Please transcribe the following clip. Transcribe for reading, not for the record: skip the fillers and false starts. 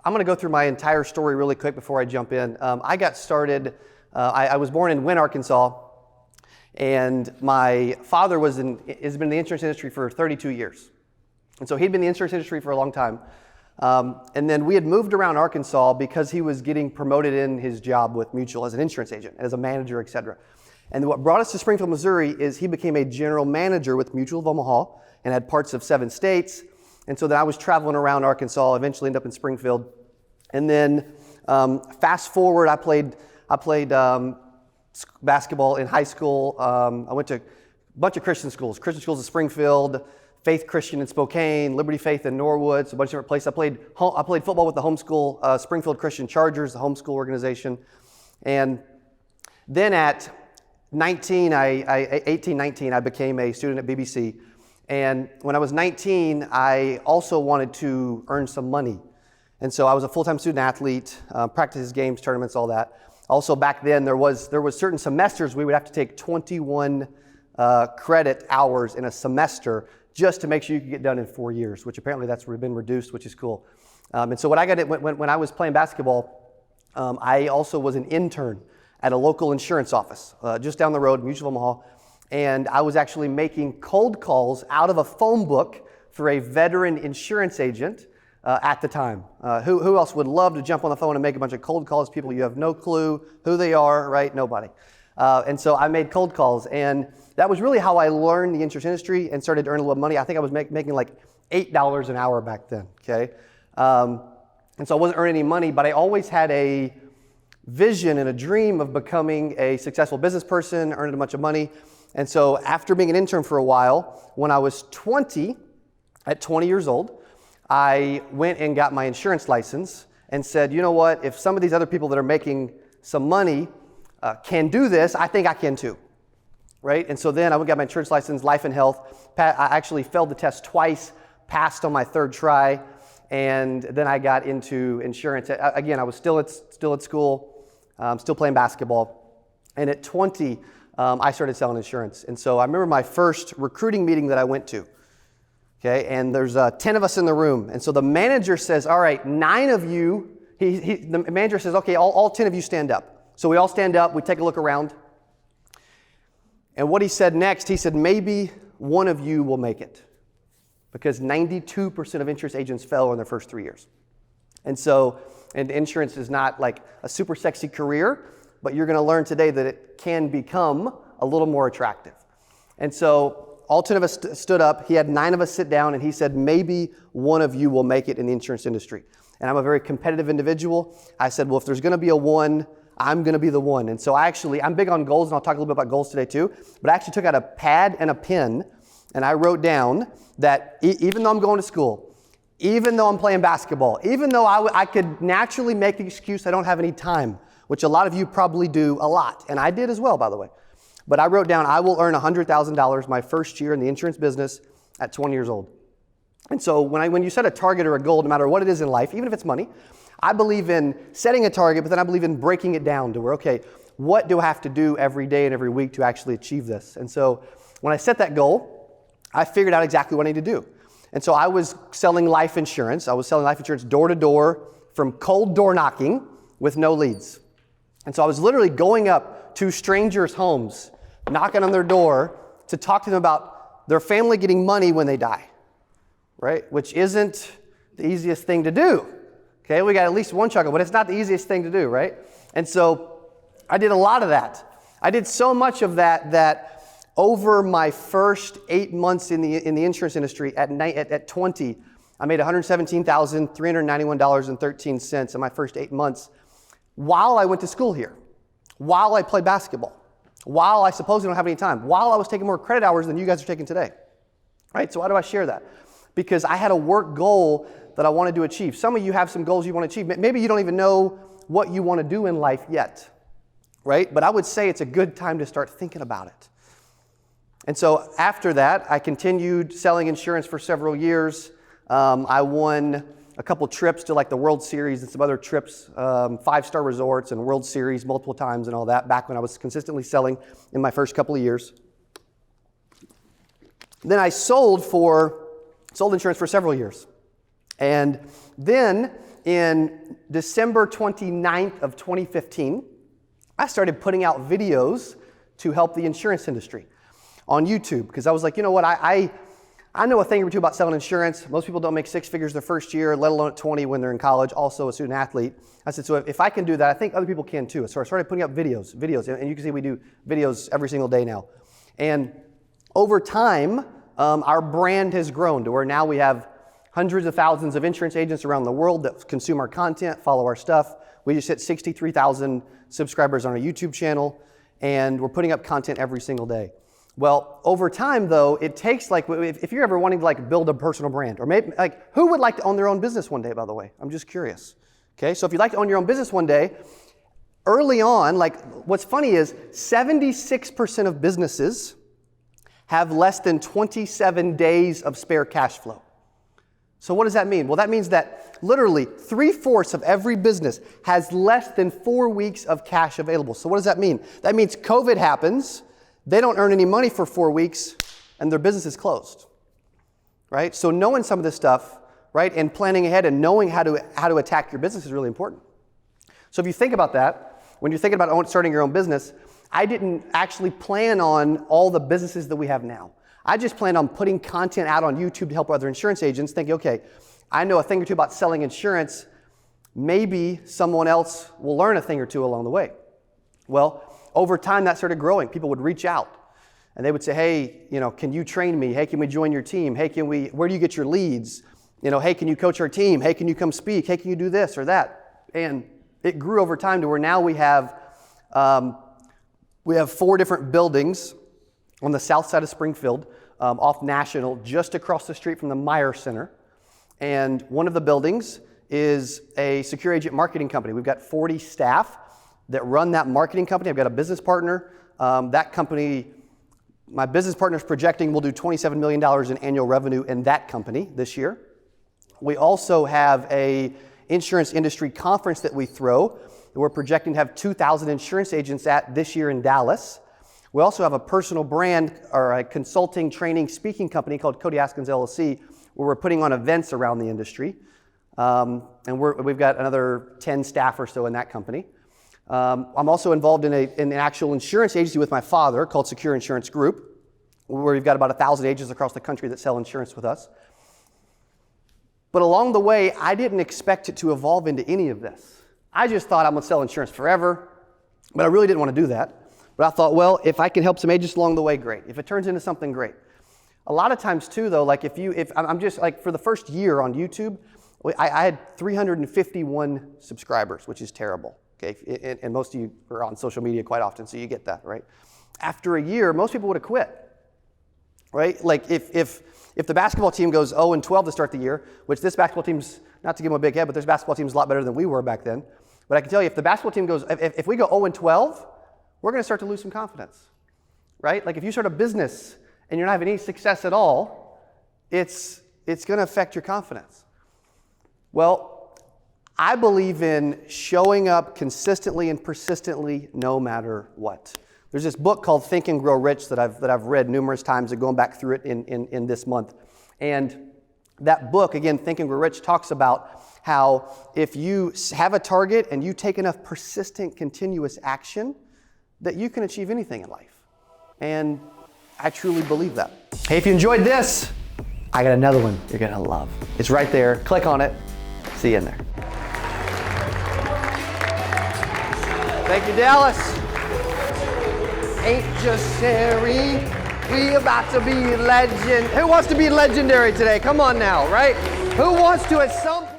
I'm going to go through my entire story really quick before I jump in. I got started, I was born in Wynne, Arkansas, and my father has been in the insurance industry for 32 years. And so he'd been in the insurance industry for a long time. And then we had moved around Arkansas because he was getting promoted in his job with Mutual as an insurance agent, as a manager, et cetera. And what brought us to Springfield, Missouri is he became a general manager with Mutual of Omaha and had parts of 7 states. And so then I was traveling around Arkansas, eventually ended up in Springfield. And then fast forward, I played basketball in high school. I went to a bunch of Christian schools in Springfield, Faith Christian in Spokane, Liberty Faith in Norwood, so a bunch of different places. I played football with the homeschool Springfield Christian Chargers, the homeschool organization. And then at 18, 19, I became a student at BBC. And when I was 19, I also wanted to earn some money. And so I was a full-time student athlete, practices, games, tournaments, all that. Also back then, there was certain semesters we would have to take 21 credit hours in a semester just to make sure you could get done in 4 years, which apparently that's been reduced, which is cool. And so when I was playing basketball, I also was an intern at a local insurance office just down the road, Mutual of Omaha, and I was actually making cold calls out of a phone book for a veteran insurance agent at the time. Who else would love to jump on the phone and make a bunch of cold calls, people you have no clue who they are, right? Nobody. And so I made cold calls, and that was really how I learned the insurance industry and started to earn a little money. I think I was making like $8 an hour back then, okay? And so I wasn't earning any money, but I always had a vision and a dream of becoming a successful business person, earning a bunch of money. And so after being an intern for a while, when I was 20, at 20 years old, I went and got my insurance license and said, you know what, if some of these other people that are making some money can do this, I think I can too, right? And so then I went and got my insurance license, life and health. I actually failed the test twice, passed on my third try, and then I got into insurance. Again, I was still at school, still playing basketball, and at 20, I started selling insurance. And so I remember my first recruiting meeting that I went to. Okay, and there's 10 of us in the room. And so the manager says, all right, 9 of you, the manager says, okay, all 10 of you stand up. So we all stand up, we take a look around. And what he said next, he said, maybe one of you will make it. Because 92% of insurance agents fail in their first 3 years. And insurance is not like a super sexy career, but you're gonna learn today that it can become a little more attractive. And so all 10 of us stood up. He had 9 of us sit down, and he said, maybe one of you will make it in the insurance industry. And I'm a very competitive individual. I said, well, if there's going to be a one, I'm going to be the one. And so I'm big on goals, and I'll talk a little bit about goals today too. But I actually took out a pad and a pen, and I wrote down that even though I'm going to school, even though I'm playing basketball, even though I could naturally make the excuse I don't have any time, which a lot of you probably do a lot, and I did as well, by the way. But I wrote down, I will earn $100,000 my first year in the insurance business at 20 years old. And so when you set a target or a goal, no matter what it is in life, even if it's money, I believe in setting a target, but then I believe in breaking it down to where, okay, what do I have to do every day and every week to actually achieve this? And so when I set that goal, I figured out exactly what I need to do. And so I was selling life insurance. I was selling life insurance door to door from cold door knocking with no leads. And so I was literally going up to strangers' homes, knocking on their door to talk to them about their family getting money when they die, right? Which isn't the easiest thing to do. Okay, we got at least one chuckle, but it's not the easiest thing to do, right? And so I did a lot of that. I did so much of that over my first 8 months in the insurance industry at 20, I made $117,391.13 in my first 8 months while I went to school here, while I played basketball, while I supposedly don't have any time, while I was taking more credit hours than you guys are taking today, right? So why do I share that? Because I had a work goal that I wanted to achieve. Some of you have some goals you want to achieve. Maybe you don't even know what you want to do in life yet, right? But I would say it's a good time to start thinking about it. And so after that, I continued selling insurance for several years. I won a couple trips to like the World Series and some other trips, 5-star resorts and World Series multiple times and all that, back when I was consistently selling in my first couple of years. Then I sold insurance for several years. And then in December 29th of 2015, I started putting out videos to help the insurance industry on YouTube, because I was like, you know what, I know a thing or two about selling insurance. Most people don't make six figures their first year, let alone at 20 when they're in college, also a student athlete. I said, so if I can do that, I think other people can too. So I started putting up videos, and you can see we do videos every single day now. And over time, our brand has grown to where now we have hundreds of thousands of insurance agents around the world that consume our content, follow our stuff. We just hit 63,000 subscribers on our YouTube channel, and we're putting up content every single day. Well, over time though, it takes if you're ever wanting to build a personal brand, or maybe who would like to own their own business one day, by the way? I'm just curious. Okay, so if you'd like to own your own business one day, early on, what's funny is 76% of businesses have less than 27 days of spare cash flow. So what does that mean? Well, that means that literally 3/4 of every business has less than 4 weeks of cash available. So what does that mean? That means COVID happens, they don't earn any money for 4 weeks, and their business is closed, right? So knowing some of this stuff, right, and planning ahead and knowing how to attack your business is really important. So if you think about that, when you're thinking about starting your own business, I didn't actually plan on all the businesses that we have now. I just planned on putting content out on YouTube to help other insurance agents, thinking, okay, I know a thing or two about selling insurance. Maybe someone else will learn a thing or two along the way. Well, over time that started growing. People would reach out and they would say, hey, can you train me? Hey, can we join your team? Hey, where do you get your leads? Hey, can you coach our team? Hey, can you come speak? Hey, can you do this or that? And it grew over time to where now we have 4 different buildings on the south side of Springfield, off National, just across the street from the Meyer Center. And one of the buildings is a secure agent marketing company. We've got 40 staff that run that marketing company. I've got a business partner. That company, my business partner is projecting we'll do $27 million in annual revenue in that company this year. We also have a insurance industry conference that we throw that we're projecting to have 2,000 insurance agents at this year in Dallas. We also have a personal brand or a consulting, training, speaking company called Cody Askins LLC, where we're putting on events around the industry. And we've got another 10 staff or so in that company. I'm also involved in an actual insurance agency with my father called Secure Insurance Group, where we've got about 1,000 agents across the country that sell insurance with us. But along the way, I didn't expect it to evolve into any of this. I just thought I'm going to sell insurance forever, but I really didn't want to do that. But I thought, well, if I can help some agents along the way, great. If it turns into something, great. A lot of times too, though, if I'm just for the first year on YouTube, I had 351 subscribers, which is terrible. Okay, and most of you are on social media quite often, so you get that, right? After a year, most people would have quit, right? If the basketball team goes 0-12 to start the year, which this basketball team's, not to give them a big head, but this basketball team's a lot better than we were back then. But I can tell you, if the basketball team goes, if we go 0-12, we're going to start to lose some confidence, right? If you start a business and you're not having any success at all, it's going to affect your confidence. Well, I believe in showing up consistently and persistently no matter what. There's this book called Think and Grow Rich that I've read numerous times and going back through it in this month. And that book, again, Think and Grow Rich, talks about how if you have a target and you take enough persistent, continuous action, that you can achieve anything in life. And I truly believe that. Hey, if you enjoyed this, I got another one you're gonna love. It's right there. Click on it. See you in there. Thank you, Dallas. Ain't just Sherry. We about to be legend. Who wants to be legendary today? Come on now, right? Who wants to at some